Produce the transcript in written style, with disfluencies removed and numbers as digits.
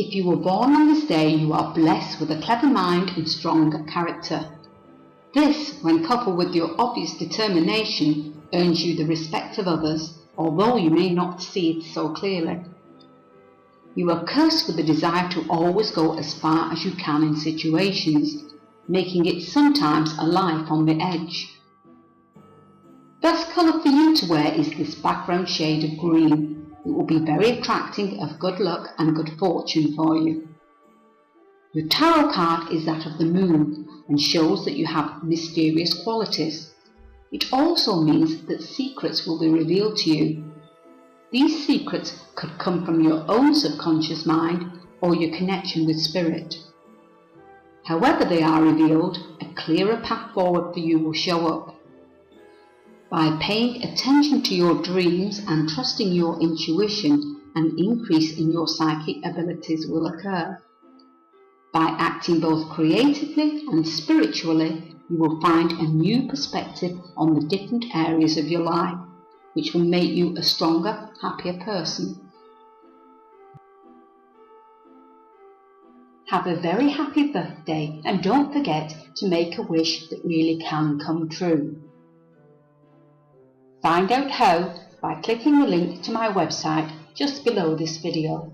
If you were born on this day, you are blessed with a clever mind and strong character. This, when coupled with your obvious determination, earns you the respect of others, although you may not see it so clearly. You are cursed with the desire to always go as far as you can in situations, making it sometimes a life on the edge. Best colour for you to wear is this background shade of green. It will be very attracting of good luck and good fortune for you. Your tarot card is that of the moon and shows that you have mysterious qualities. It also means that secrets will be revealed to you. These secrets could come from your own subconscious mind or your connection with spirit. However they are revealed, a clearer path forward for you will show up. By paying attention to your dreams and trusting your intuition, an increase in your psychic abilities will occur. By acting both creatively and spiritually, you will find a new perspective on the different areas of your life, which will make you a stronger, happier person. Have a very happy birthday, and don't forget to make a wish that really can come true. Find out how by clicking the link to my website just below this video.